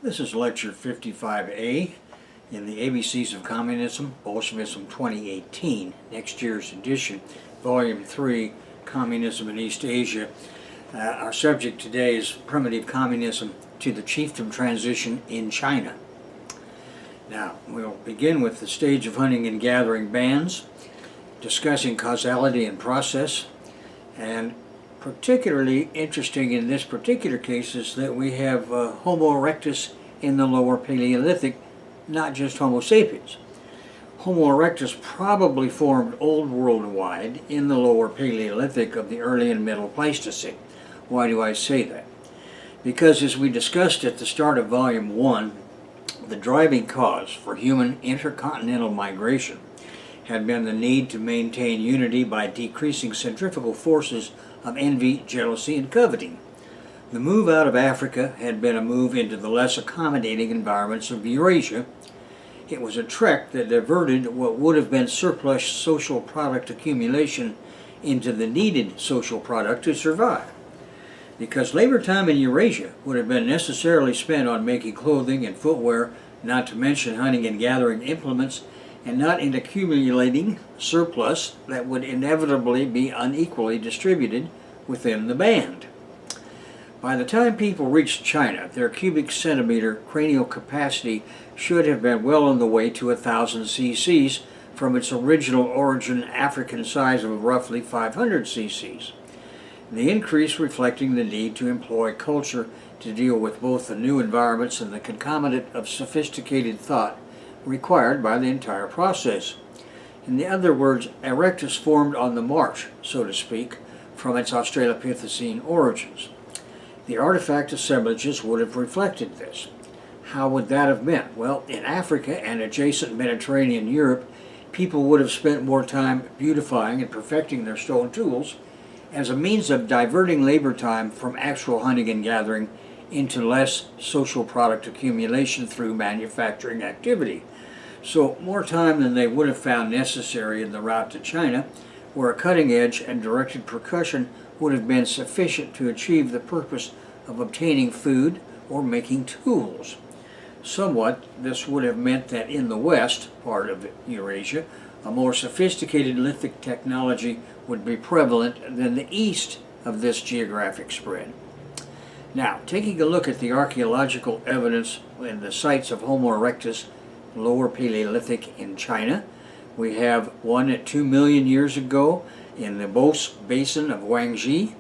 This is lecture 55A in the ABCs of Communism, Bolshevism 2018, next year's edition, Volume 3, Communism in East Asia. Our subject today is primitive communism to the chiefdom transition in China. Now, we'll begin with the stage of hunting and gathering bands, discussing causality and process, and particularly interesting in this particular case is that we have Homo erectus in the lower Paleolithic, not just Homo sapiens. Homo erectus probably formed old worldwide in the lower Paleolithic of the early and middle Pleistocene. Why do I say that? Because as we discussed at the start of Volume 1, the driving cause for human intercontinental migration had been the need to maintain unity by decreasing centrifugal forces of envy, jealousy, and coveting. The move out of Africa had been a move into the less accommodating environments of Eurasia. It was a trek that diverted what would have been surplus social product accumulation into the needed social product to survive. Because labor time in Eurasia would have been necessarily spent on making clothing and footwear, not to mention hunting and gathering implements, and not in accumulating surplus that would inevitably be unequally distributed within the band. By the time people reached China, their cubic centimeter cranial capacity should have been well on the way to 1,000 cc's from its original origin African size of roughly 500 cc's. The increase reflecting the need to employ culture to deal with both the new environments and the concomitant of sophisticated thought required by the entire process. In other words, erectus formed on the march, so to speak, from its Australopithecine origins. The artifact assemblages would have reflected this. How would that have meant? Well, in Africa and adjacent Mediterranean Europe, people would have spent more time beautifying and perfecting their stone tools as a means of diverting labor time from actual hunting and gathering into less social product accumulation through manufacturing activity. So more time than they would have found necessary in the route to China, where a cutting edge and directed percussion would have been sufficient to achieve the purpose of obtaining food or making tools. Somewhat, this would have meant that in the west part of Eurasia, a more sophisticated lithic technology would be prevalent than the east of this geographic spread. Now, taking a look at the archaeological evidence in the sites of Homo erectus, lower Paleolithic in China, we have one at 2 million years ago in the Bos Basin of Guangxi,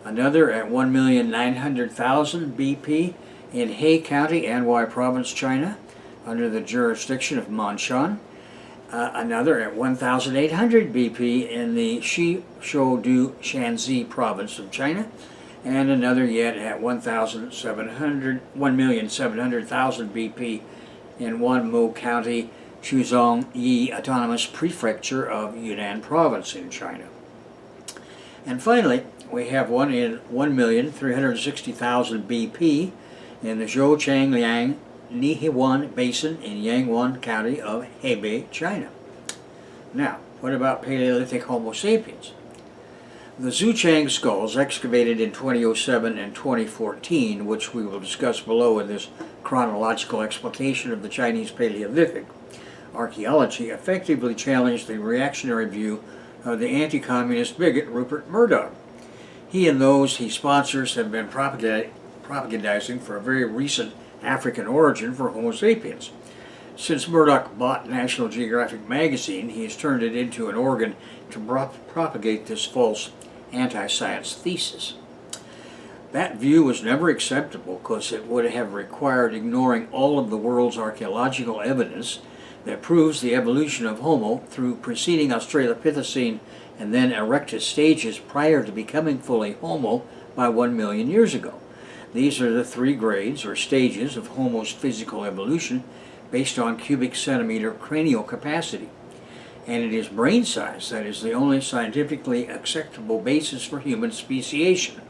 another at 1,900,000 BP in He County, Anhui Province, China, under the jurisdiction of Manshan, another at 1,800 BP in the Shishoudu Shanxi Province of China, and another yet at 1,700,000 BP in Wanmo County, Chuzhong-Yi Autonomous Prefecture of Yunnan Province in China. And finally, we have one in 1,360,000 BP in the Zhouchangliang Nihewan Basin in Yangwang County of Hebei, China. Now, what about Paleolithic Homo sapiens? The Zhuchang skulls excavated in 2007 and 2014, which we will discuss below in this chronological explication of the Chinese Paleolithic archaeology, effectively challenged the reactionary view of the anti-communist bigot Rupert Murdoch. He and those he sponsors have been propagandizing for a very recent African origin for Homo sapiens. Since Murdoch bought National Geographic magazine, he has turned it into an organ to propagate this false anti-science thesis. That view was never acceptable because it would have required ignoring all of the world's archaeological evidence that proves the evolution of Homo through preceding Australopithecine and then erectus stages prior to becoming fully Homo by 1 million years ago. These are the three grades or stages of Homo's physical evolution based on cubic centimeter cranial capacity. And it is brain size that is the only scientifically acceptable basis for human speciation.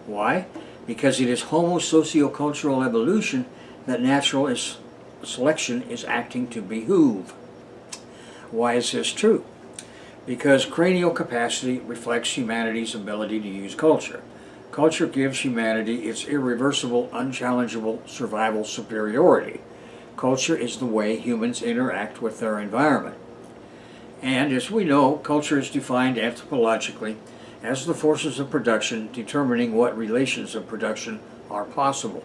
Why? Because it is Homo sociocultural evolution that natural selection is acting to behoove. Why is this true? Because cranial capacity reflects humanity's ability to use culture. Culture gives humanity its irreversible, unchallengeable survival superiority. Culture is the way humans interact with their environment. And as we know, culture is defined anthropologically as the forces of production determining what relations of production are possible.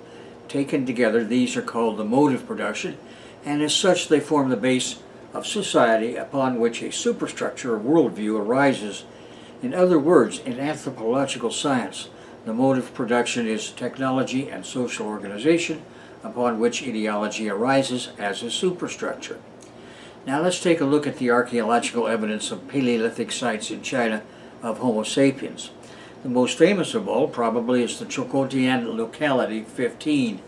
Taken together, these are called the mode of production, and as such they form the base of society upon which a superstructure or worldview arises. In other words, in anthropological science, the mode of production is technology and social organization upon which ideology arises as a superstructure. Now let's take a look at the archaeological evidence of Paleolithic sites in China of Homo sapiens. The most famous of all probably is the Choukoutian locality 15,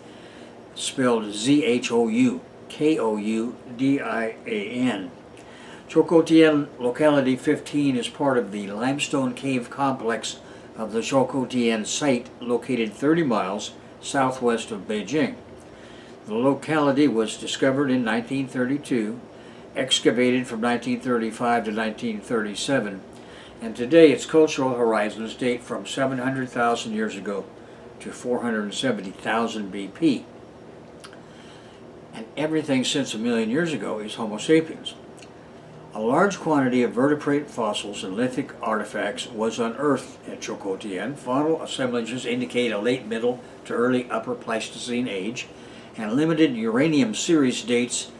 spelled Zhoukoudin. Choukoutian locality 15 is part of the limestone cave complex of the Choukoutian site located 30 miles southwest of Beijing. The locality was discovered in 1932, excavated from 1935 to 1937, and today its cultural horizons date from 700,000 years ago to 470,000 BP. And everything since a million years ago is Homo sapiens. A large quantity of vertebrate fossils and lithic artifacts was unearthed at Choukoutian. Fossil assemblages indicate a late middle to early upper Pleistocene age, and limited uranium series dates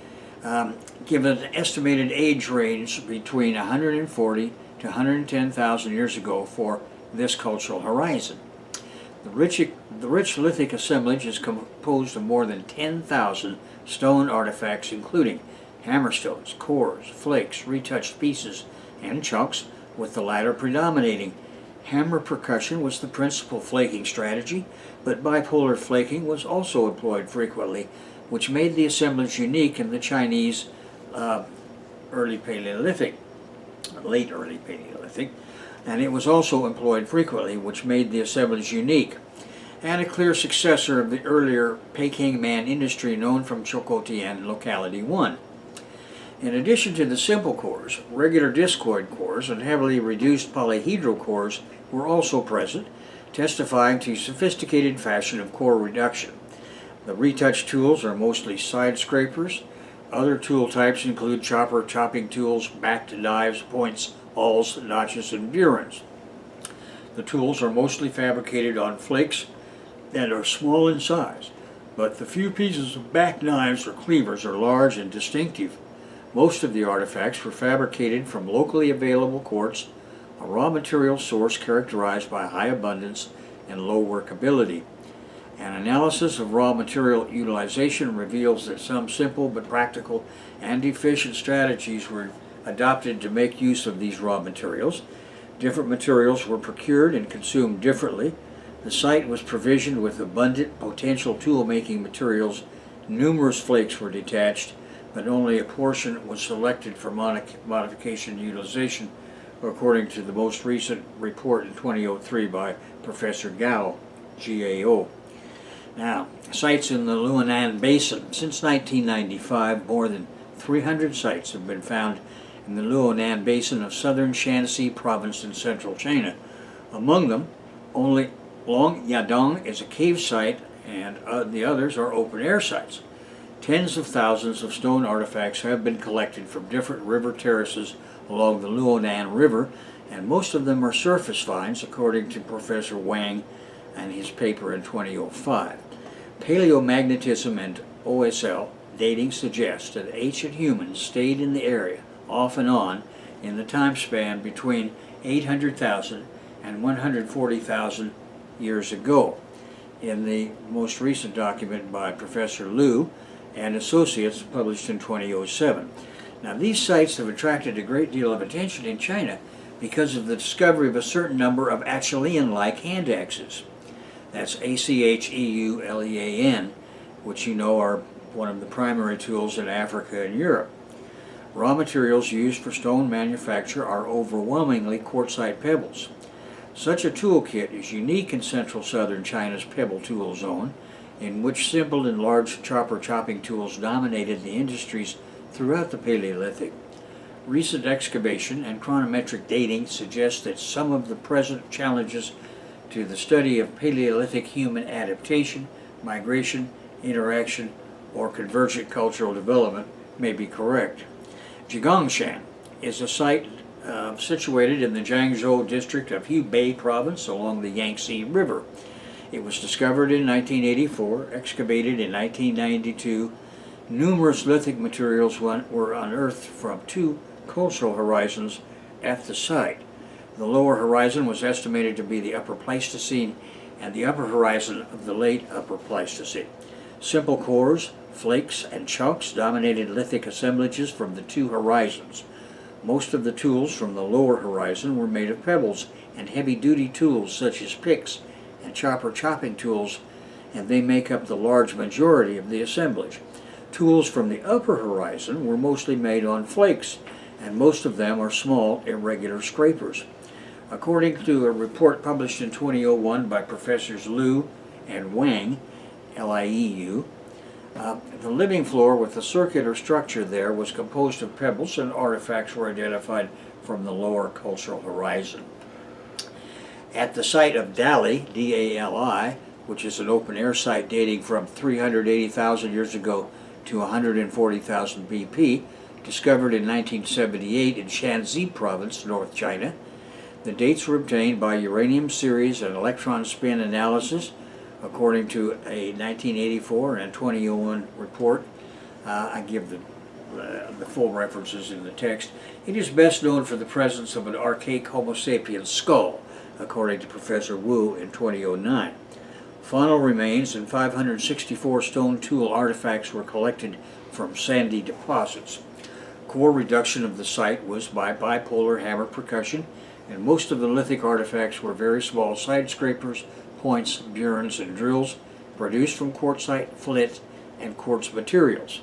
give an estimated age range between 140 to 110,000 years ago for this cultural horizon. The rich lithic assemblage is composed of more than 10,000 stone artifacts, including hammerstones, cores, flakes, retouched pieces, and chunks, with the latter predominating. Hammer percussion was the principal flaking strategy, but bipolar flaking was also employed frequently, which made the assemblage unique in the Chinese late early Paleolithic, and it was also employed frequently, which made the assemblage unique, and a clear successor of the earlier Peking man industry known from Choukoutian locality 1. In addition to the simple cores, regular discoid cores and heavily reduced polyhedral cores were also present, testifying to sophisticated fashion of core reduction. The retouched tools are mostly side scrapers. Other tool types include chopping tools, backed knives, points, awls, notches, and burins. The tools are mostly fabricated on flakes and are small in size, but the few pieces of backed knives or cleavers are large and distinctive. Most of the artifacts were fabricated from locally available quartz, a raw material source characterized by high abundance and low workability. An analysis of raw material utilization reveals that some simple but practical and efficient strategies were adopted to make use of these raw materials. Different materials were procured and consumed differently. The site was provisioned with abundant potential tool-making materials. Numerous flakes were detached, but only a portion was selected for modification and utilization, according to the most recent report in 2003 by Professor Gao, GAO. Now, sites in the Luonan Basin. Since 1995, more than 300 sites have been found in the Luonan Basin of southern Shanxi province in central China. Among them, only Long Yadong is a cave site, and the others are open-air sites. Tens of thousands of stone artifacts have been collected from different river terraces along the Luonan River, and most of them are surface finds, according to Professor Wang and his paper in 2005. Paleomagnetism and OSL dating suggests that ancient humans stayed in the area off and on in the time span between 800,000 and 140,000 years ago. In the most recent document by Professor Liu and associates published in 2007. Now, these sites have attracted a great deal of attention in China because of the discovery of a certain number of Acheulean-like hand axes. That's Acheulean, which you know are one of the primary tools in Africa and Europe. Raw materials used for stone manufacture are overwhelmingly quartzite pebbles. Such a toolkit is unique in central southern China's pebble tool zone, in which simple and large chopping tools dominated the industries throughout the Paleolithic. Recent excavation and chronometric dating suggest that some of the present challenges to the study of Paleolithic human adaptation, migration, interaction, or convergent cultural development may be correct. Jigongshan is a site situated in the Jiangzhou district of Hubei province along the Yangtze River. It was discovered in 1984, excavated in 1992. Numerous lithic materials were unearthed from two cultural horizons at the site. The lower horizon was estimated to be the Upper Pleistocene and the upper horizon of the late Upper Pleistocene. Simple cores, flakes, and chunks dominated lithic assemblages from the two horizons. Most of the tools from the lower horizon were made of pebbles and heavy-duty tools such as picks and chopping tools, and they make up the large majority of the assemblage. Tools from the upper horizon were mostly made on flakes, and most of them are small, irregular scrapers. According to a report published in 2001 by Professors Liu and Wang, Lieu, the living floor with the circular structure there was composed of pebbles, and artifacts were identified from the lower cultural horizon. At the site of Dali, D-A-L-I, which is an open-air site dating from 380,000 years ago to 140,000 BP, discovered in 1978 in Shanxi province, North China. The dates were obtained by uranium series and electron spin analysis, according to a 1984 and 2001 report. I give the full references in the text. It is best known for the presence of an archaic Homo sapiens skull, according to Professor Wu in 2009. Faunal remains and 564 stone tool artifacts were collected from sandy deposits. Core reduction of the site was by bipolar hammer percussion, and most of the lithic artifacts were very small side scrapers, points, burins, and drills produced from quartzite, flint, and quartz materials.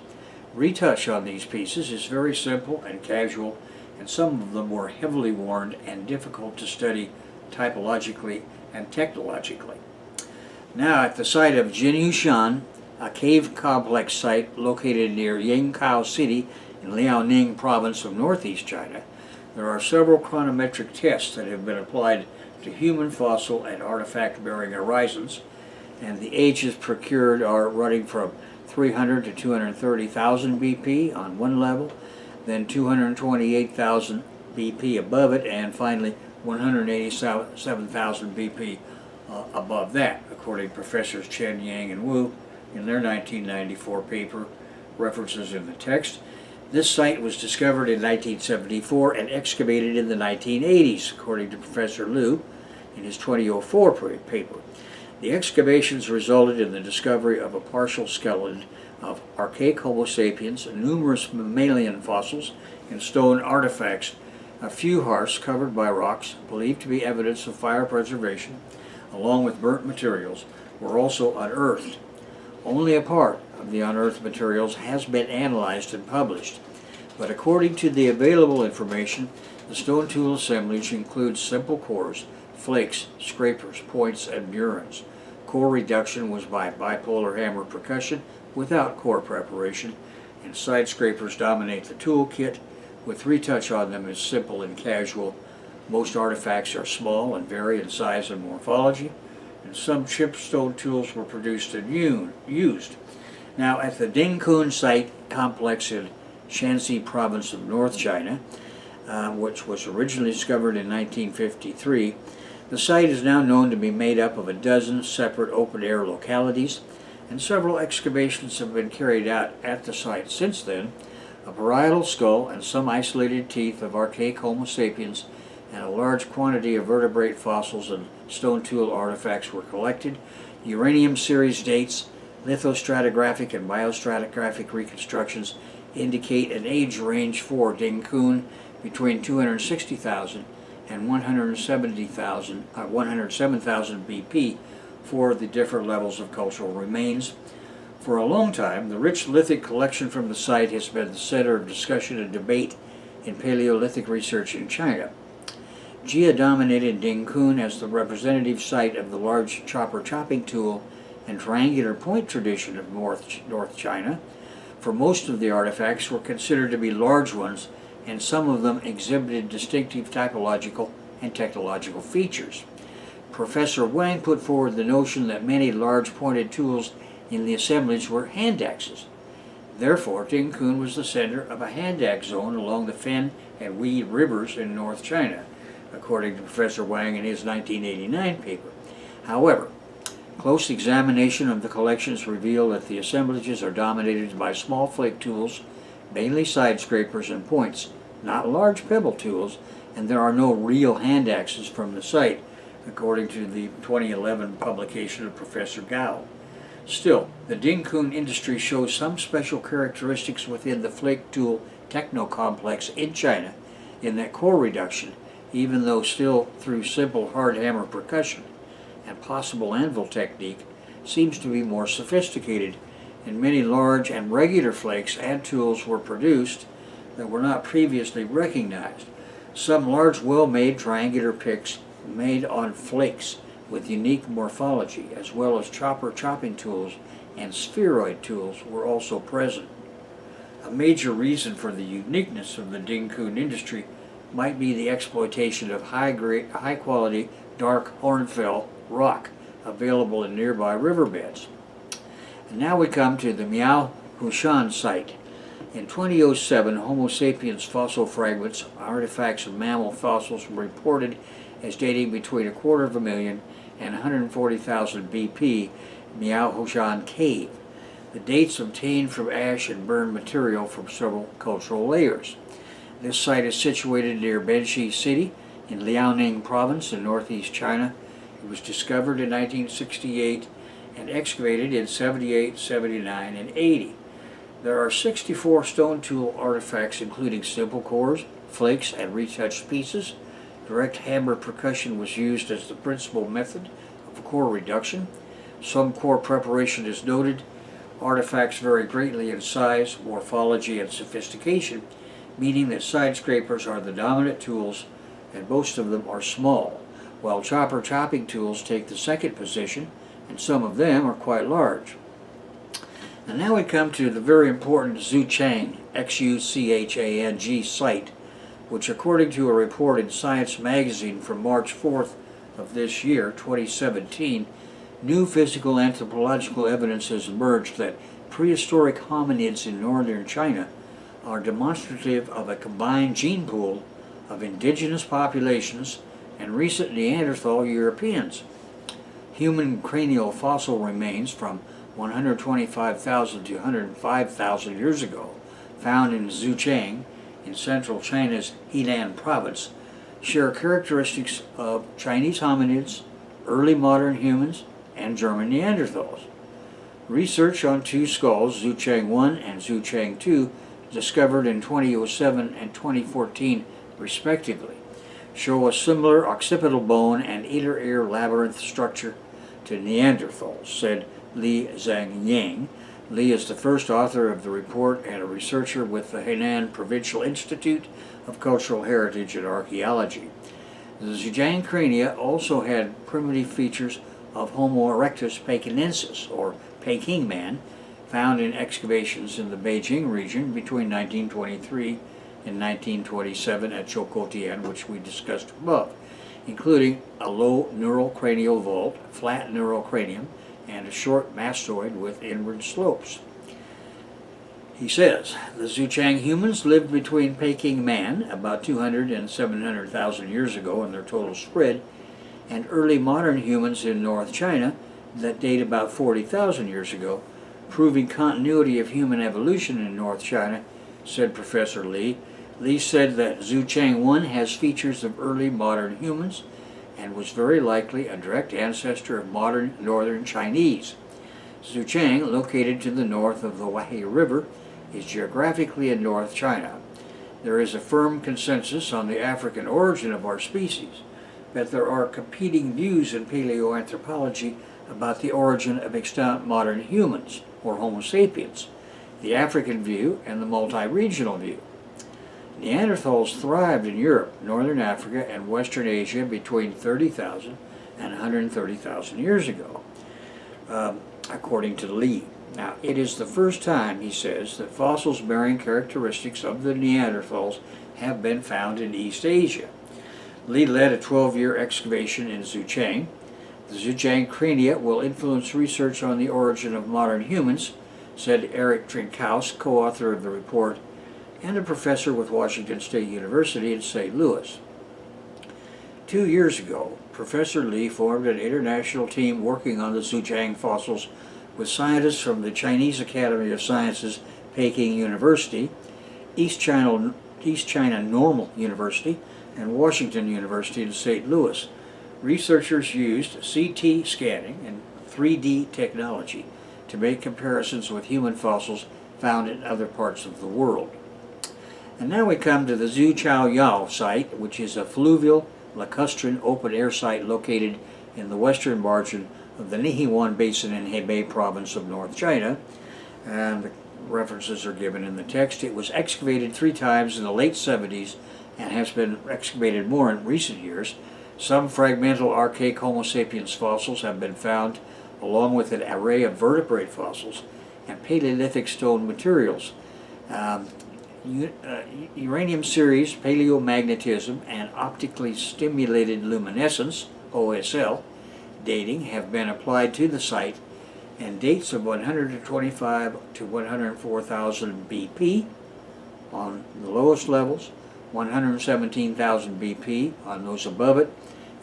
Retouch on these pieces is very simple and casual, and some of them were heavily worn and difficult to study typologically and technologically. Now, at the site of Jinyushan, a cave complex site located near Yingkou City in Liaoning province of northeast China, there are several chronometric tests that have been applied to human fossil and artifact-bearing horizons, and the ages procured are running from 300 to 230,000 BP on one level, then 228,000 BP above it, and finally 187,000 BP above that, according to Professors Chen, Yang, and Wu in their 1994 paper, references in the text. This site was discovered in 1974 and excavated in the 1980s, according to Professor Liu in his 2004 paper. The excavations resulted in the discovery of a partial skeleton of archaic Homo sapiens, numerous mammalian fossils, and stone artifacts. A few hearths covered by rocks, believed to be evidence of fire preservation, along with burnt materials, were also unearthed. Only a part of the unearthed materials has been analyzed and published, but according to the available information, the stone tool assemblage includes simple cores, flakes, scrapers, points, and burins. Core reduction was by bipolar hammer percussion without core preparation, and side scrapers dominate the tool kit, with retouch on them is simple and casual. Most artifacts are small and vary in size and morphology, and some chipped stone tools were produced and used. Now, at the Dingkun site complex in Shanxi province of North China, which was originally discovered in 1953, the site is now known to be made up of a dozen separate open-air localities, and several excavations have been carried out at the site since then. A parietal skull and some isolated teeth of archaic Homo sapiens and a large quantity of vertebrate fossils and stone tool artifacts were collected. Uranium series dates, lithostratigraphic and biostratigraphic reconstructions indicate an age range for Dingkun between 260,000 and 107,000 BP for the different levels of cultural remains. For a long time, the rich lithic collection from the site has been the center of discussion and debate in Paleolithic research in China. Jia dominated Dingkun as the representative site of the large chopping tool and triangular point tradition of North China, for most of the artifacts were considered to be large ones, and some of them exhibited distinctive typological and technological features. Professor Wang put forward the notion that many large pointed tools in the assemblage were hand axes. Therefore, Dingkun was the center of a hand axe zone along the Fen and Wei rivers in North China, according to Professor Wang in his 1989 paper. However, close examination of the collections reveal that the assemblages are dominated by small flake tools, mainly side scrapers and points, not large pebble tools, and there are no real hand axes from the site, according to the 2011 publication of Professor Gao. Still, the Dingkun industry shows some special characteristics within the flake tool techno-complex in China in that core reduction, even though still through simple hard hammer percussion and possible anvil technique, seems to be more sophisticated, and many large and regular flakes and tools were produced that were not previously recognized. Some large well-made triangular picks made on flakes with unique morphology, as well as chopping tools and spheroid tools were also present. A major reason for the uniqueness of the Dingkun industry might be the exploitation of high-quality dark hornfels rock available in nearby riverbeds. And now we come to the Miao Hushan site. In 2007, Homo sapiens fossil fragments, artifacts of mammal fossils, were reported as dating between 250,000 and 140,000 BP, Miao Hushan Cave. The dates obtained from ash and burned material from several cultural layers. This site is situated near Benxi City in Liaoning Province in northeast China. It was discovered in 1968 and excavated in 78, 79, and 80. There are 64 stone tool artifacts including simple cores, flakes, and retouched pieces. Direct hammer percussion was used as the principal method of core reduction. Some core preparation is noted. Artifacts vary greatly in size, morphology, and sophistication, meaning that side scrapers are the dominant tools and most of them are small, while chopping tools take the second position, and some of them are quite large. And now we come to the very important Xuchang, Xuchang site, which according to a report in Science magazine from March 4th of this year, 2017, new physical anthropological evidence has emerged that prehistoric hominids in northern China are demonstrative of a combined gene pool of indigenous populations and recent Neanderthal Europeans. Human cranial fossil remains from 125,000 to 105,000 years ago, found in Xuchang in central China's Henan province, share characteristics of Chinese hominids, early modern humans, and German Neanderthals. Research on two skulls, Xuchang 1 and Xuchang 2, discovered in 2007 and 2014 respectively, show a similar occipital bone and inner ear labyrinth structure to Neanderthals, said Li Zhangyang. Li is the first author of the report and a researcher with the Henan Provincial Institute of Cultural Heritage and Archaeology. The Zhejiang crania also had primitive features of Homo erectus pekinensis, or Peking man, found in excavations in the Beijing region between 1923 and 1927 at Chokotian, which we discussed above, including a low neural cranial vault, flat neural cranium, and a short mastoid with inward slopes. He says, the Xuchang humans lived between Peking man, about 200 and 700,000 years ago in their total spread, and early modern humans in North China that date about 40,000 years ago, proving continuity of human evolution in North China, said Professor Li. Li said that Xuchang 1 has features of early modern humans and was very likely a direct ancestor of modern northern Chinese. Xuchang, located to the north of the Huai River, is geographically in North China. There is a firm consensus on the African origin of our species, but there are competing views in paleoanthropology about the origin of extant modern humans, or Homo sapiens, the African view and the multi-regional view. Neanderthals thrived in Europe, northern Africa, and western Asia between 30,000 and 130,000 years ago, according to Li. Now, it is the first time, he says, that fossils bearing characteristics of the Neanderthals have been found in East Asia. Li led a 12-year excavation in Xuchang, The Zhejiang crania will influence research on the origin of modern humans, said Eric Trinkaus, co-author of the report, and a professor with Washington State University in St. Louis. 2 years ago, Professor Li formed an international team working on the Zhejiang fossils with scientists from the Chinese Academy of Sciences, Peking University, East China Normal University, and Washington University in St. Louis. Researchers used CT scanning and 3D technology to make comparisons with human fossils found in other parts of the world. And now we come to the Zhuqiao site, which is a fluvial lacustrine open-air site located in the western margin of the Nihiwan Basin in Hebei province of North China. And the references are given in the text. It was excavated 3 times in the late 70s and has been excavated more in recent years. Some fragmental archaic Homo sapiens fossils have been found, along with an array of vertebrate fossils and Paleolithic stone materials. Uranium series, paleomagnetism, and optically stimulated luminescence, OSL, dating have been applied to the site, and dates of 125 to 104,000 BP on the lowest levels, 117,000 BP on those above it,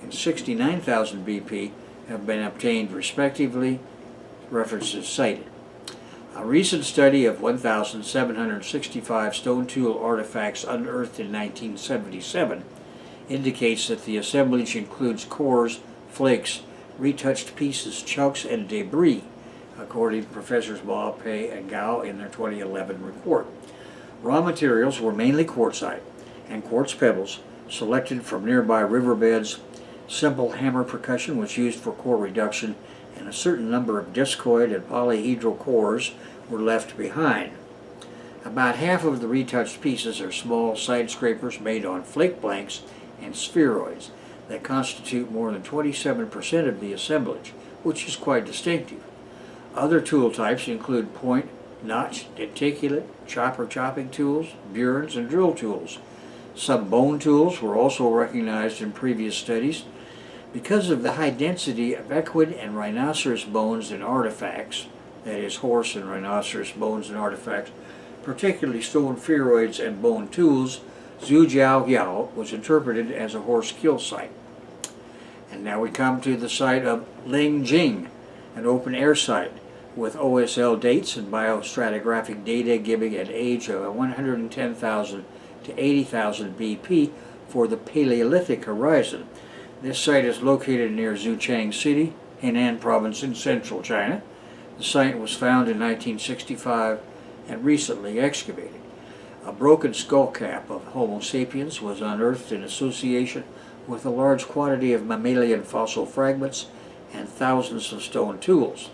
and 69,000 BP have been obtained respectively, references cited. A recent study of 1,765 stone tool artifacts unearthed in 1977 indicates that the assemblage includes cores, flakes, retouched pieces, chunks, and debris, according to Professors Ma, Pei, and Gao in their 2011 report. Raw materials were mainly quartzite and quartz pebbles selected from nearby riverbeds. Simple hammer percussion was used for core reduction, and a certain number of discoid and polyhedral cores were left behind. About half of the retouched pieces are small side scrapers made on flake blanks and spheroids that constitute more than 27% of the assemblage, which is quite distinctive. Other tool types include point, notch, denticulate, chopping tools, burins, and drill tools. Some bone tools were also recognized in previous studies. Because of the high density of equid and rhinoceros bones in artifacts, that is, horse and rhinoceros bones in artifacts, particularly stone spheroids and bone tools, Zhuqiao was interpreted as a horse kill site. And now we come to the site of Lingjing, an open-air site with OSL dates and biostratigraphic data giving an age of 110,000 to 80,000 BP for the Paleolithic horizon. This site is located near Zhuqiang City, Henan Province in central China. The site was found in 1965 and recently excavated. A broken skull cap of Homo sapiens was unearthed in association with a large quantity of mammalian fossil fragments and thousands of stone tools.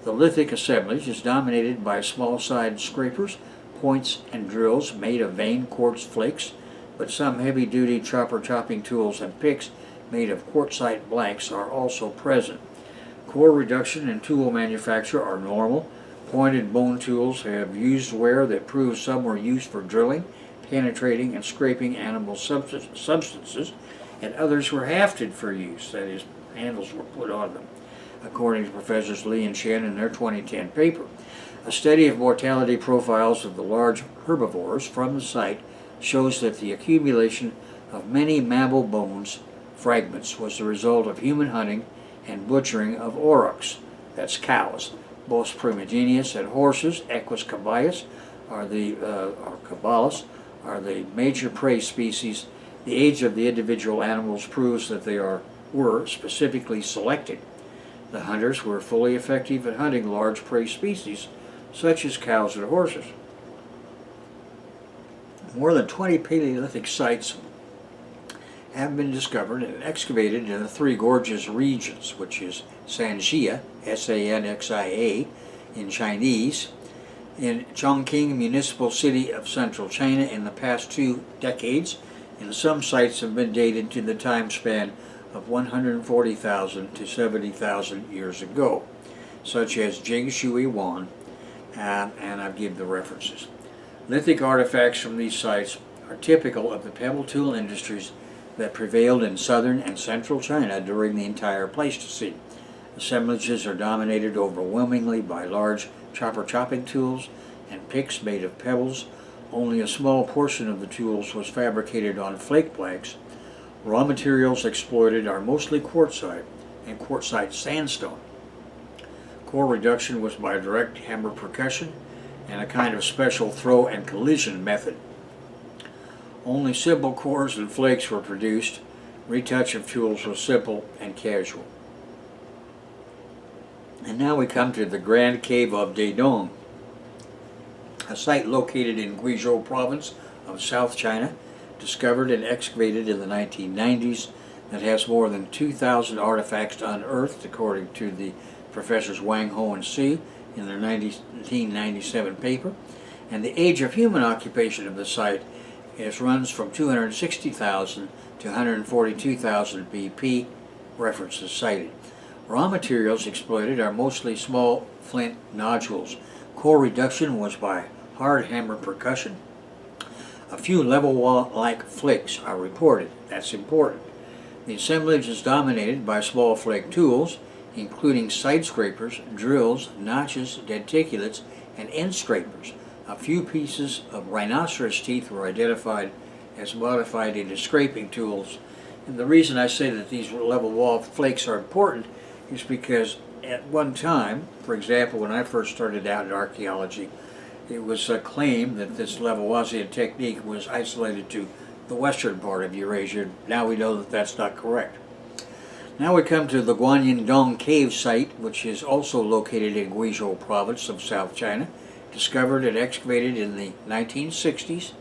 The lithic assemblage is dominated by small side scrapers, points, and drills made of veined quartz flakes, but some heavy-duty chopping tools and picks made of quartzite blanks are also present. Core reduction and tool manufacture are normal. Pointed bone tools have used wear that proves some were used for drilling, penetrating, and scraping animal substances, and others were hafted for use, that is, handles were put on them, according to Professors Li and Chen in their 2010 paper. A study of mortality profiles of the large herbivores from the site shows that the accumulation of many mammal bones fragments was the result of human hunting and butchering of aurochs, that's cows. Both primigenius and horses, Equus cabalus, are the major prey species. The age of the individual animals proves that they were specifically selected. The hunters were fully effective at hunting large prey species, such as cows and horses. More than 20 Paleolithic sites have been discovered and excavated in the Three Gorges regions, which is Sanxia, S-A-N-X-I-A, in Chinese, in Chongqing municipal city of central China in the past 2 decades, and some sites have been dated to the time span of 140,000 to 70,000 years ago, such as Jingshui Wan, and I've given the references. Lithic artifacts from these sites are typical of the pebble tool industries that prevailed in southern and central China during the entire Pleistocene. Assemblages are dominated overwhelmingly by large chopping tools and picks made of pebbles. Only a small portion of the tools was fabricated on flake planks. Raw materials exploited are mostly quartzite and quartzite sandstone. Core reduction was by direct hammer percussion and a kind of special throw and collision method. Only simple cores and flakes were produced. Retouch of tools was simple and casual. And now we come to the Grand Cave of Dedong, a site located in Guizhou province of South China, discovered and excavated in the 1990s, that has more than 2,000 artifacts unearthed, according to the professors Wang Ho and Si in their 1997 paper. And the age of human occupation of the site runs from 260,000 to 142,000 BP, references cited. Raw materials exploited are mostly small flint nodules. Core reduction was by hard hammer percussion. A few level wall-like flakes are reported. That's important. The assemblage is dominated by small flake tools, including side scrapers, drills, notches, denticulates, and end scrapers. A few pieces of rhinoceros teeth were identified as modified into scraping tools. And the reason I say that these level wall flakes are important is because at one time, for example, when I first started out in archaeology, it was claimed that this Lavoisian technique was isolated to the western part of Eurasia. Now we know that that's not correct. Now we come to the Guanyindong cave site, which is also located in Guizhou province of South China, discovered and excavated in the 1960s.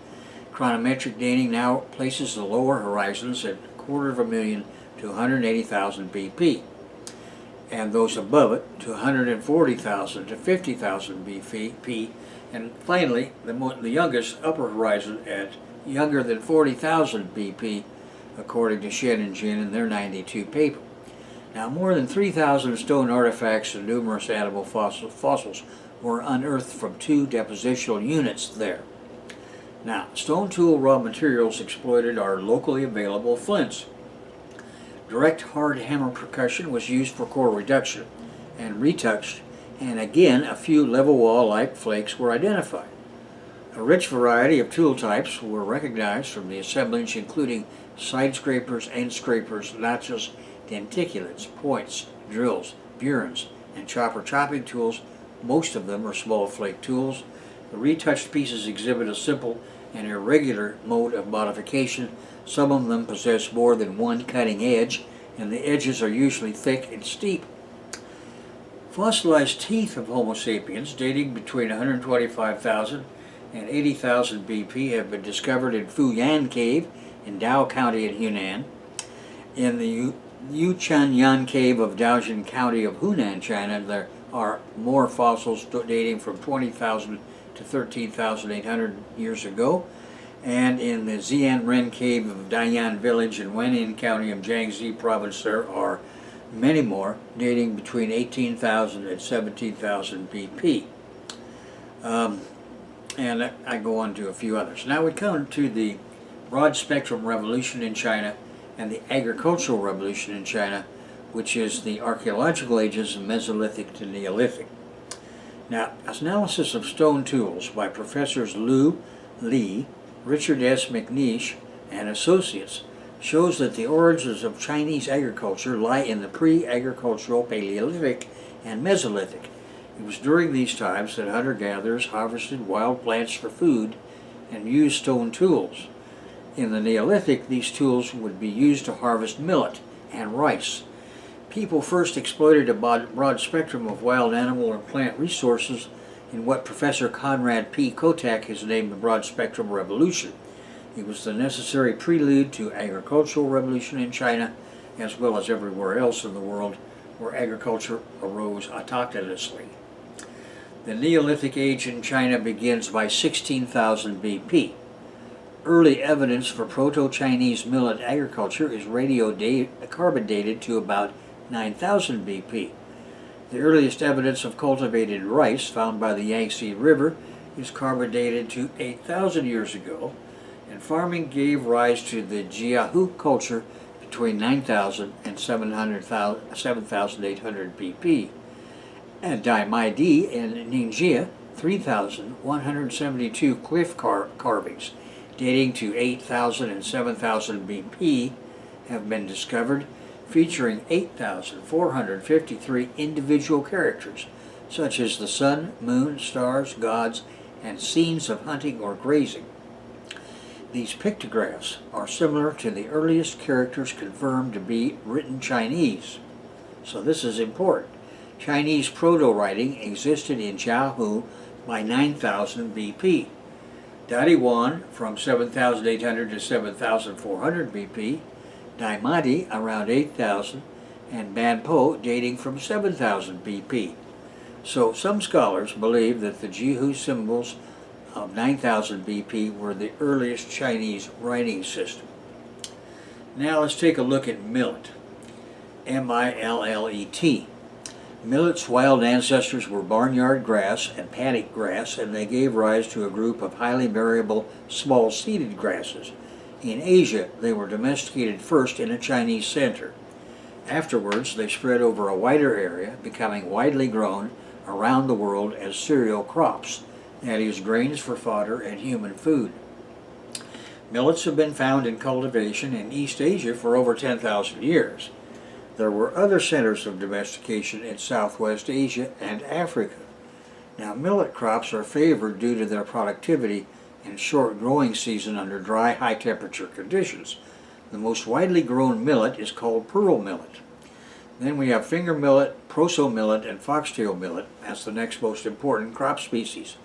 Chronometric dating now places the lower horizons at 250,000 to 180,000 BP, and those above it to 140,000 to 50,000 BP, and finally the youngest upper horizon at younger than 40,000 BP, according to Shen and Jin in their 92 paper. Now, more than 3,000 stone artifacts and numerous animal fossils were unearthed from 2 depositional units there. Now, stone tool raw materials exploited are locally available flints. Direct hard hammer percussion was used for core reduction and retouched, and again a few level wall-like flakes were identified. A rich variety of tool types were recognized from the assemblage, including side scrapers, end scrapers, notches, denticulates, points, drills, burins, and chopping tools. Most of them are small flake tools. The retouched pieces exhibit a simple and irregular mode of modification. Some of them possess more than one cutting edge, and the edges are usually thick and steep. Fossilized teeth of Homo sapiens dating between 125,000 and 80,000 BP have been discovered in Fuyan Cave in Dao County in Hunan. In the Yuchanyan Cave of Daojin County of Hunan, China, there are more fossils dating from 20,000 to 13,800 years ago. And in the Xianren Cave of Daiyan Village in Wenin County of Jiangxi Province, there are many more dating between 18,000 and 17,000 BP. And I go on to a few others. Now we come to the broad spectrum revolution in China and the agricultural revolution in China, which is the archaeological ages of Mesolithic to Neolithic. Now, analysis of stone tools by Professors Liu Li, Richard S. McNeish, and associates shows that the origins of Chinese agriculture lie in the pre-agricultural Paleolithic and Mesolithic. It was during these times that hunter-gatherers harvested wild plants for food and used stone tools. In the Neolithic, these tools would be used to harvest millet and rice. People first exploited a broad spectrum of wild animal and plant resources in what Professor Conrad P. Kotak has named the broad spectrum revolution. It was the necessary prelude to agricultural revolution in China, as well as everywhere else in the world where agriculture arose autochthonously. The Neolithic age in China begins by 16,000 BP. Early evidence for Proto-Chinese millet agriculture is carbon dated to about 9,000 BP. The earliest evidence of cultivated rice found by the Yangtze River is carbon dated to 8,000 years ago, and and farming gave rise to the Jiahu culture between 9000 and 7800 BP, and Daimai-di and Ningjia 3172 cliff carvings dating to 8000 and 7000 BP have been discovered, featuring 8,453 individual characters, such as the sun, moon, stars, gods, and scenes of hunting or grazing. These pictographs are similar to the earliest characters confirmed to be written Chinese. So this is important. Chinese proto-writing existed in Jiahu by 9000 BP. Dadiwan from 7800 to 7400 BP, Daimadi around 8000, and Banpo dating from 7000 BP. So some scholars believe that the Jiahu symbols of 9000 BP were the earliest Chinese writing system. Now let's take a look at millet. M-I-L-L-E-T. Millet's wild ancestors were barnyard grass and paddock grass, and they gave rise to a group of highly variable small-seeded grasses. In Asia, they were domesticated first in a Chinese center. Afterwards, they spread over a wider area, becoming widely grown around the world as cereal crops, that is, grains for fodder and human food. Millets have been found in cultivation in East Asia for over 10,000 years. There were other centers of domestication in Southwest Asia and Africa. Now, millet crops are favored due to their productivity and short growing season under dry, high-temperature conditions. The most widely grown millet is called pearl millet. Then we have finger millet, proso millet, and foxtail millet. That's the next most important crop species.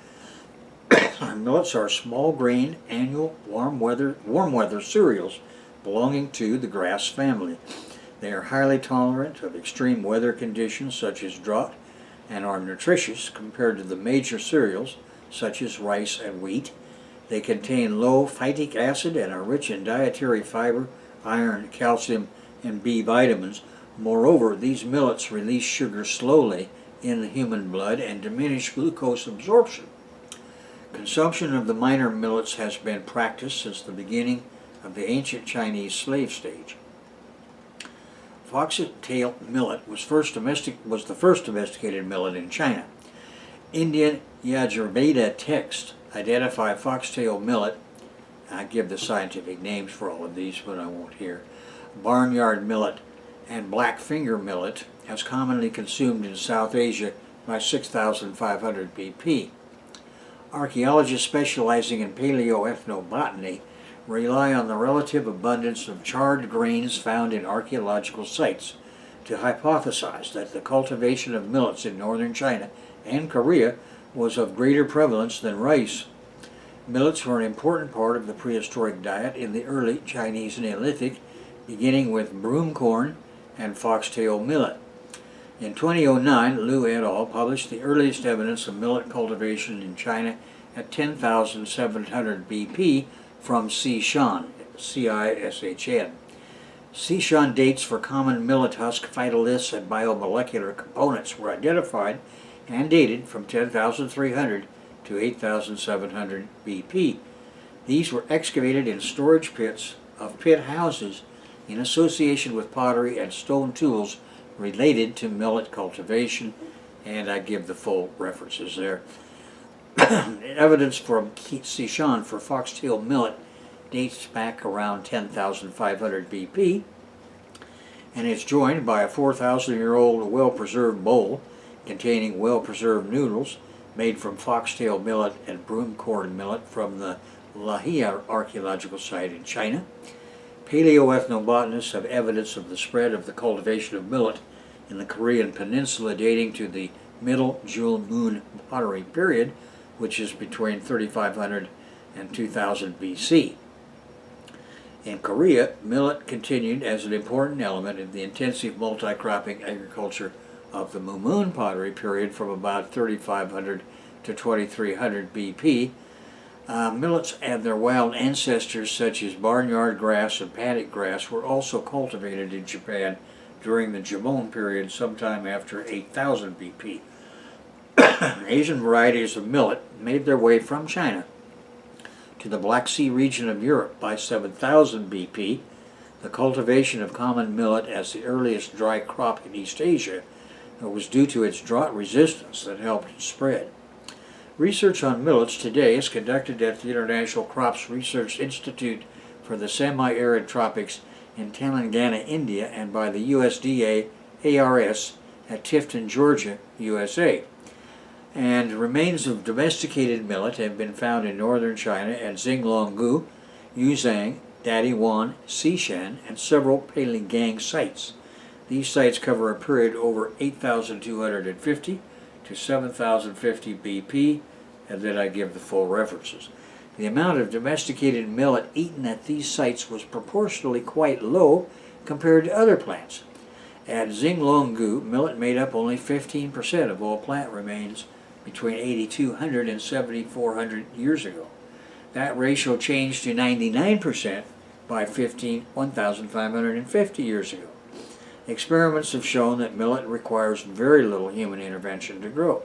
Millets are small grain, annual, warm weather cereals belonging to the grass family. They are highly tolerant of extreme weather conditions such as drought and are nutritious compared to the major cereals such as rice and wheat. They contain low phytic acid and are rich in dietary fiber, iron, calcium, and B vitamins. Moreover, these millets release sugar slowly in the human blood and diminish glucose absorption. Consumption of the minor millets has been practiced since the beginning of the ancient Chinese slave stage. Foxtail millet was the first domesticated millet in China. Indian Yajurveda texts identify foxtail millet. I give the scientific names for all of these, but I won't here. Barnyard millet and black finger millet as commonly consumed in South Asia by 6,500 BP. Archaeologists specializing in paleoethnobotany rely on the relative abundance of charred grains found in archaeological sites to hypothesize that the cultivation of millets in northern China and Korea was of greater prevalence than rice. Millets were an important part of the prehistoric diet in the early Chinese Neolithic, beginning with broom corn and foxtail millet. In 2009, Liu et al. Published the earliest evidence of millet cultivation in China at 10,700 BP from Xishan, C-I-S-H-N. Xishan dates for common millet husk phytoliths and biomolecular components were identified and dated from 10,300 to 8,700 BP. These were excavated in storage pits of pit houses in association with pottery and stone tools related to millet cultivation, and I give the full references there. Evidence from Xishan for foxtail millet dates back around 10,500 BP, and it's joined by a 4,000-year-old well-preserved bowl containing well-preserved noodles made from foxtail millet and broom corn millet from the Lahia archaeological site in China. Paleoethnobotanists have evidence of the spread of the cultivation of millet in the Korean peninsula dating to the Middle Jewel Moon pottery period, which is between 3,500 and 2000 BC. In Korea, millet continued as an important element in the intensive multi-cropping agriculture of the Mumun pottery period from about 3,500 to 2,300 BP. Millets and their wild ancestors such as barnyard grass and paddock grass were also cultivated in Japan during the Jomon period sometime after 8,000 BP. Asian varieties of millet made their way from China to the Black Sea region of Europe by 7000 BP. The cultivation of common millet as the earliest dry crop in East Asia was due to its drought resistance that helped it spread. Research on millets today is conducted at the International Crops Research Institute for the Semi-Arid Tropics in Telangana, India, and by the USDA ARS at Tifton, Georgia, USA. And remains of domesticated millet have been found in northern China at Xinglonggu, Yuzhang, Dadiwan, Xishan, and several Peilingang sites. These sites cover a period over 8,250 to 7,050 BP, and then I give the full references. The amount of domesticated millet eaten at these sites was proportionally quite low compared to other plants. At Xinglonggu, millet made up only 15% of all plant remains between 8,200 and 7,400 years ago. That ratio changed to 99% by 1,550 years ago. Experiments have shown that millet requires very little human intervention to grow.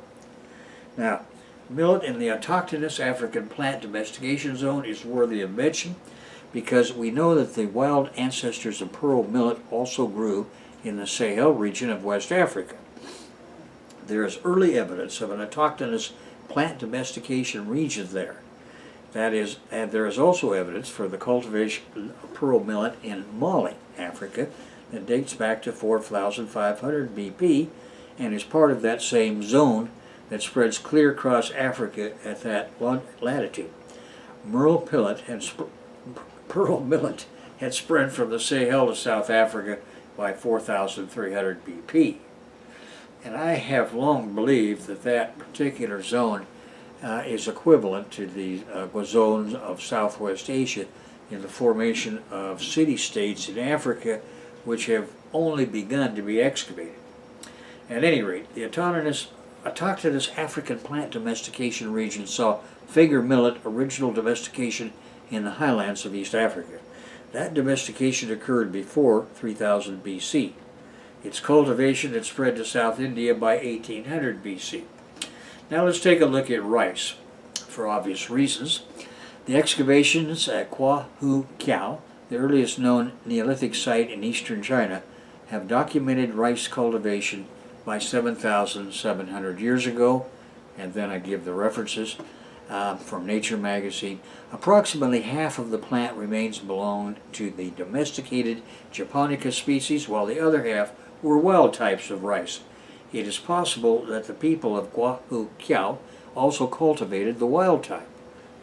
Now, millet in the autochthonous African plant domestication zone is worthy of mention because we know that the wild ancestors of pearl millet also grew in the Sahel region of West Africa. There is early evidence of an autochthonous plant domestication region there. That is, and there is also evidence for the cultivation of pearl millet in Mali, Africa, that dates back to 4,500 BP and is part of that same zone that spreads clear across Africa at that latitude. Pearl millet had spread from the Sahel to South Africa by 4,300 BP. And I have long believed that that particular zone is equivalent to the zones of Southwest Asia in the formation of city-states in Africa, which have only begun to be excavated. At any rate, the autochthonous African plant domestication region saw figure millet original domestication in the highlands of East Africa. That domestication occurred before 3000 BC. Its cultivation had spread to South India by 1800 BC. Now let's take a look at rice, for obvious reasons. The excavations at Kwa Hu Kiao, the earliest known Neolithic site in eastern China, have documented rice cultivation by 7,700 years ago, and then I give the references from Nature magazine. Approximately half of the plant remains belonged to the domesticated Japonica species, while the other half were wild types of rice. It is possible that the people of Kwa Hu Kiao also cultivated the wild type,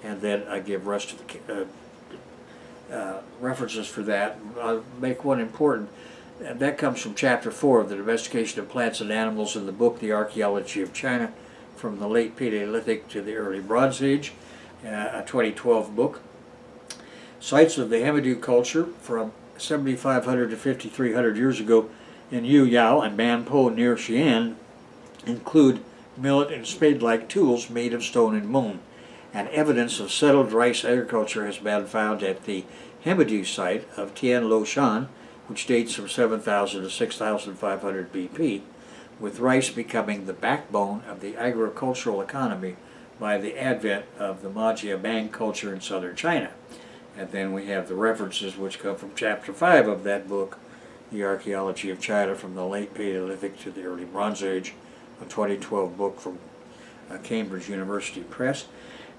and then I give rest of the references for that. I'll make one important, and that comes from Chapter 4 of the Domestication of Plants and Animals in the book The Archaeology of China, from the late Paleolithic to the early Bronze Age, a 2012 book. Sites of the Hemidu culture from 7,500 to 5,300 years ago in Yuyao and Banpo near Xi'an include millet and spade-like tools made of stone and bone, and evidence of settled rice agriculture has been found at the Hemidu site of Tianloshan, which dates from 7,000 to 6,500 BP, with rice becoming the backbone of the agricultural economy by the advent of the Majiabang culture in southern China. And then we have the references which come from Chapter 5 of that book, The Archaeology of China, from the late Paleolithic to the early Bronze Age, a 2012 book from Cambridge University Press.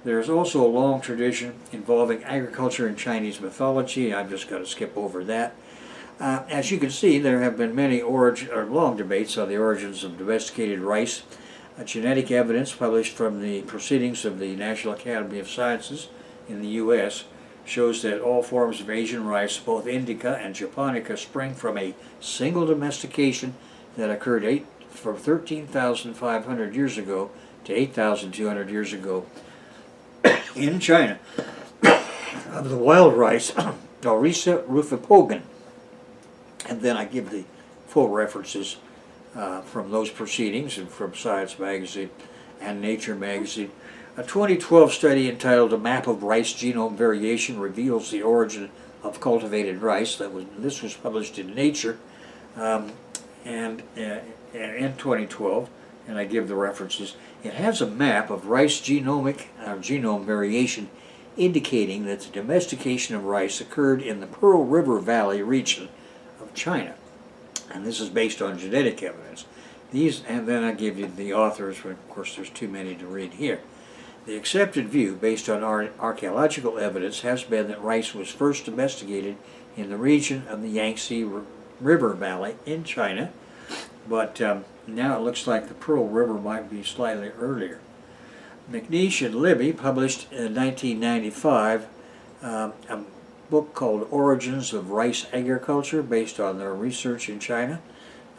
There is also a long tradition involving agriculture in Chinese mythology. I'm just going to skip over that. As you can see, there have been many long debates on the origins of domesticated rice. Genetic evidence published from the Proceedings of the National Academy of Sciences in the U.S. shows that all forms of Asian rice, both indica and japonica, spring from a single domestication that occurred from 13,500 years ago to 8,200 years ago in China of the wild rice, Dorisa rufipogan. And then I give the full references from those proceedings and from Science magazine and Nature magazine. A 2012 study entitled "A Map of Rice Genome Variation Reveals the Origin of Cultivated Rice." This was published in Nature and in 2012, and I give the references. It has a map of rice genome variation indicating that the domestication of rice occurred in the Pearl River Valley region of China. And this is based on genetic evidence. And then I give you the authors, but of course there's too many to read here. The accepted view, based on archaeological evidence, has been that rice was first domesticated in the region of the Yangtze River Valley in China, but now it looks like the Pearl River might be slightly earlier. McNeish and Libby published in 1995 a book called Origins of Rice Agriculture, based on their research in China,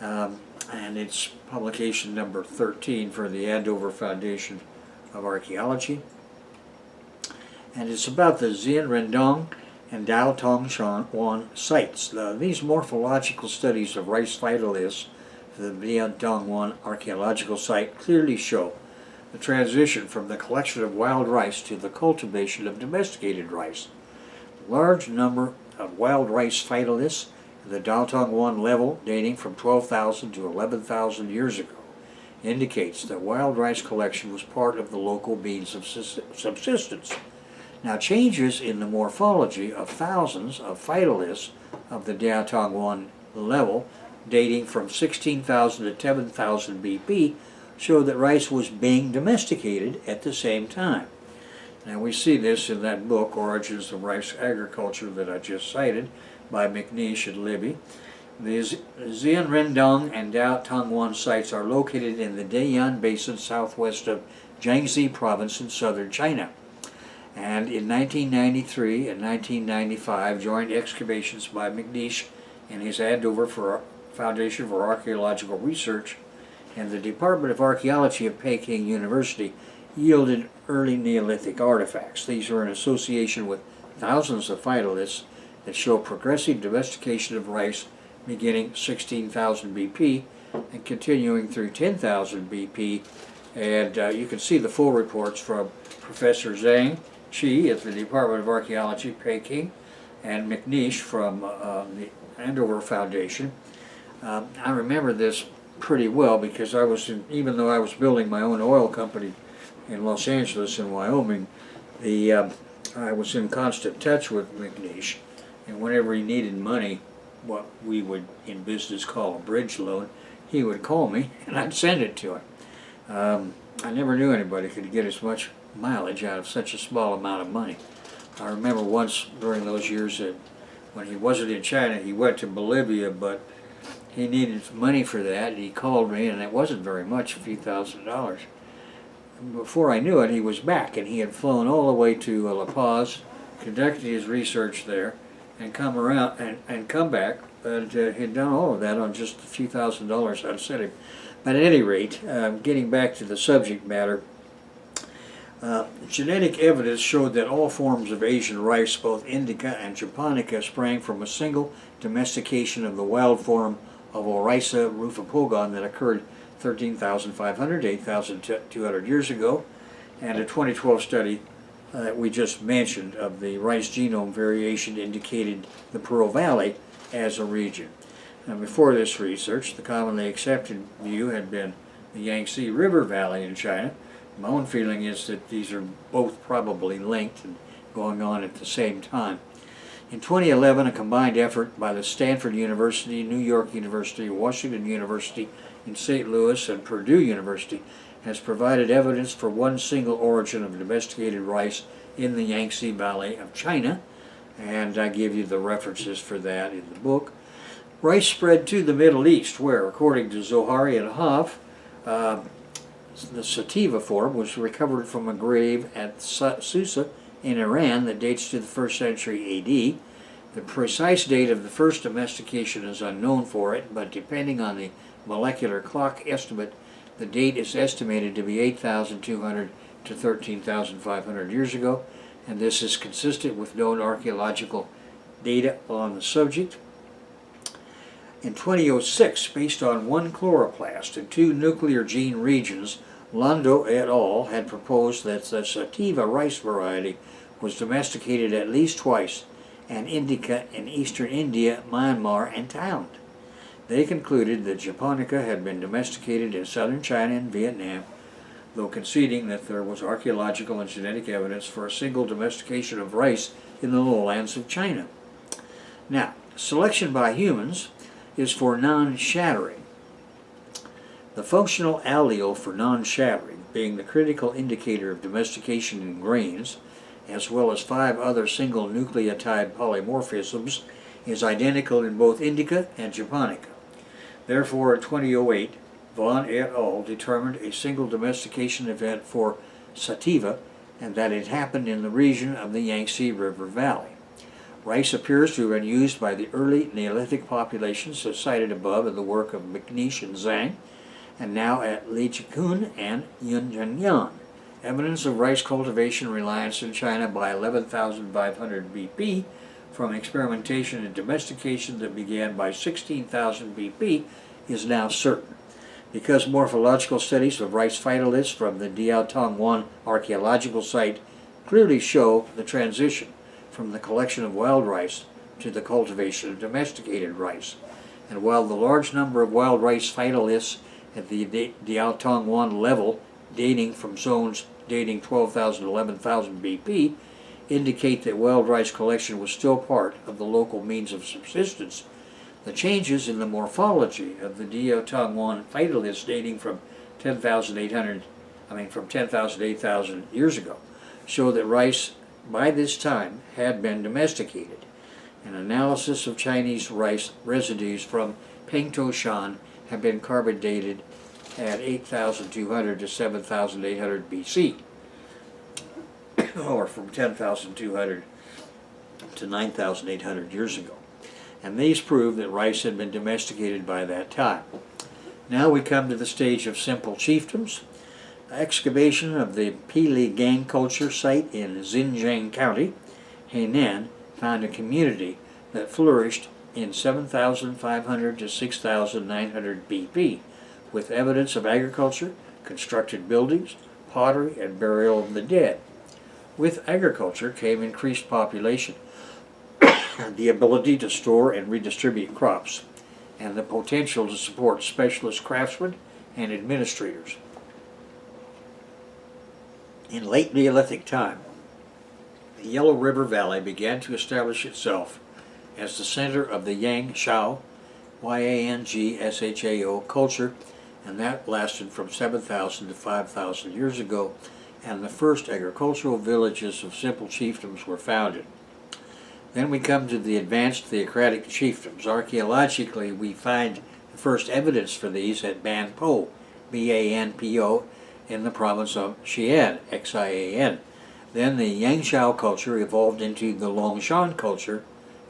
and it's publication number 13 for the Andover Foundation of Archaeology. And it's about the Xian Rendong and Dao Tong Wan sites. These morphological studies of rice phytoliths for the Xian Dong Wan archaeological site clearly show the transition from the collection of wild rice to the cultivation of domesticated rice. The large number of wild rice phytoliths at the Dao Tong Wan level, dating from 12,000 to 11,000 years ago, indicates that wild rice collection was part of the local means of subsistence. Now, changes in the morphology of thousands of phytoliths of the Dao Tong Wan level, dating from 16,000 to 10,000 BP, show that rice was being domesticated at the same time. Now, we see this in that book, Origins of Rice Agriculture, that I just cited, by McNeish and Libby. The Xian Rendong and Dao Tong Wan sites are located in the Dayan Basin southwest of Jiangxi Province in southern China. And in 1993 and 1995, joint excavations by McNeish and his Andover Foundation for Archaeological Research and the Department of Archaeology of Peking University yielded early Neolithic artifacts. These are in association with thousands of phytoliths that show progressive domestication of rice beginning 16,000 BP and continuing through 10,000 BP. And you can see the full reports from Professor Zhang Qi at the Department of Archaeology, Peking, and McNeish from the Andover Foundation. I remember this pretty well because even though I was building my own oil company in Los Angeles and Wyoming, I was in constant touch with McNeish, and whenever he needed money, what we would in business call a bridge loan, he would call me and I'd send it to him. I never knew anybody could get as much mileage out of such a small amount of money. I remember once during those years that when he wasn't in China, he went to Bolivia, but he needed money for that, and he called me, and it wasn't very much, a few $1,000s. Before I knew it, he was back, and he had flown all the way to La Paz, conducted his research there, and come around and come back, but he'd done all of that on just a few $1,000s I'd sent him. But at any rate, getting back to the subject matter, genetic evidence showed that all forms of Asian rice, both Indica and Japonica, sprang from a single domestication of the wild form of Oryza rufipogon that occurred 13,500 to 8,200 years ago, and a 2012 study that we just mentioned of the rice genome variation indicated the Pearl Valley as a region. Now, before this research, the commonly accepted view had been the Yangtze River Valley in China. My own feeling is that these are both probably linked and going on at the same time. In 2011, a combined effort by the Stanford University, New York University, Washington University in St. Louis, and Purdue University has provided evidence for one single origin of domesticated rice in the Yangtze Valley of China, and I give you the references for that in the book. Rice spread to the Middle East, where, according to Zohari and Hoff, the sativa form was recovered from a grave at Susa in Iran that dates to the 1st century AD. The precise date of the first domestication is unknown for it, but depending on the molecular clock estimate, the date is estimated to be 8,200 to 13,500 years ago, and this is consistent with known archaeological data on the subject. In 2006, based on one chloroplast and two nuclear gene regions, Londo et al. Had proposed that the sativa rice variety was domesticated at least twice, and indica in eastern India, Myanmar, and Thailand. They concluded that Japonica had been domesticated in southern China and Vietnam, though conceding that there was archaeological and genetic evidence for a single domestication of rice in the lowlands of China. Now, selection by humans is for non-shattering. The functional allele for non-shattering, being the critical indicator of domestication in grains, as well as 5 other single nucleotide polymorphisms, is identical in both Indica and Japonica. Therefore, in 2008, Vaughan et al. Determined a single domestication event for sativa and that it happened in the region of the Yangtze River Valley. Rice appears to have been used by the early Neolithic populations as cited above in the work of McNeish and Zhang, and now at Lichikun and Yunjian. Evidence of rice cultivation reliance in China by 11,500 BP from experimentation and domestication that began by 16,000 BP is now certain. Because morphological studies of rice phytoliths from the Diaotongwan archaeological site clearly show the transition from the collection of wild rice to the cultivation of domesticated rice. And while the large number of wild rice phytoliths at the Diaotongwan level, dating from zones dating 12,000 to 11,000 BP, indicate that wild rice collection was still part of the local means of subsistence, the changes in the morphology of the Diaotongwan phytoliths dating from 10,000 to 8,000 years ago show that rice by this time had been domesticated. An analysis of Chinese rice residues from Pengtoshan have been carbon dated at 8,200 to 7,800 BC, or from 10,200 to 9,800 years ago. And these prove that rice had been domesticated by that time. Now we come to the stage of simple chiefdoms. Excavation of the Pili Gang culture site in Xinjiang County, Henan, found a community that flourished in 7,500 to 6,900 BP, with evidence of agriculture, constructed buildings, pottery, and burial of the dead. With agriculture came increased population, the ability to store and redistribute crops, and the potential to support specialist craftsmen and administrators. In late Neolithic time, the Yellow River Valley began to establish itself as the center of the Yangshao, Y-A-N-G-S-H-A-O culture, and that lasted from 7,000 to 5,000 years ago, and the first agricultural villages of simple chiefdoms were founded. Then we come to the advanced theocratic chiefdoms. Archaeologically, we find the first evidence for these at Banpo, B-A-N-P-O, in the province of Xi'an, X-I-A-N. Then the Yangshao culture evolved into the Longshan culture,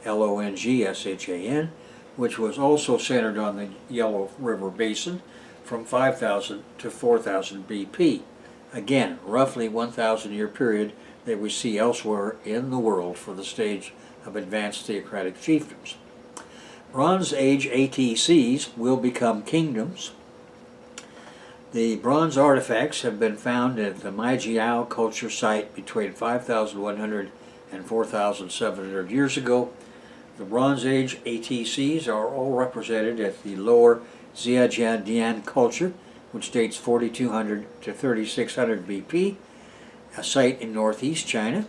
L-O-N-G-S-H-A-N, which was also centered on the Yellow River Basin from 5,000 to 4,000 BP. Again, roughly 1,000 year period that we see elsewhere in the world for the stage of advanced theocratic chiefdoms. Bronze Age ATCs will become kingdoms. The bronze artifacts have been found at the Maijiao culture site between 5,100 and 4,700 years ago. The Bronze Age ATCs are all represented at the lower Zhejiang culture, which dates 4,200 to 3,600 BP, a site in northeast China.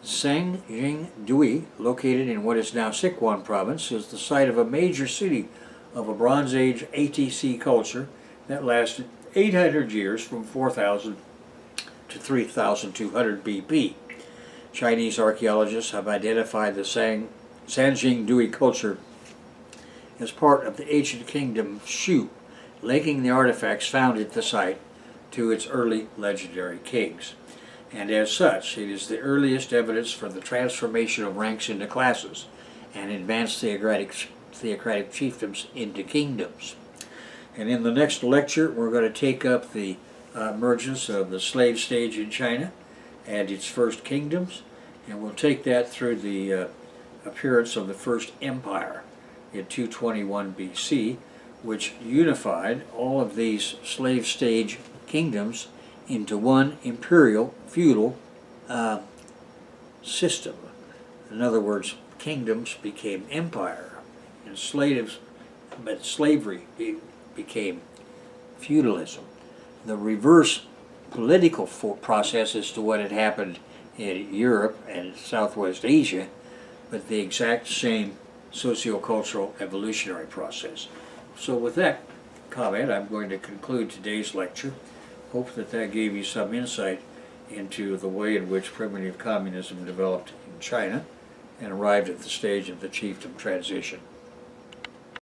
Sangjingdui, located in what is now Sichuan province, is the site of a major city of a Bronze Age ATC culture that lasted 800 years from 4,000 to 3,200 BP. Chinese archaeologists have identified the Sangjingdui culture as part of the ancient kingdom Shu, linking the artifacts found at the site to its early legendary kings. And as such, it is the earliest evidence for the transformation of ranks into classes and advanced theocratic chiefdoms into kingdoms. And in the next lecture, we're going to take up the emergence of the slave stage in China and its first kingdoms, and we'll take that through the appearance of the first empire in 221 BC, which unified all of these slave stage kingdoms into one imperial feudal system. In other words, kingdoms became empire, and slavery became feudalism. The reverse political process as to what had happened in Europe and Southwest Asia, but the exact same sociocultural evolutionary process. So with that comment, I'm going to conclude today's lecture. Hope that that gave you some insight into the way in which primitive communism developed in China and arrived at the stage of the chiefdom transition.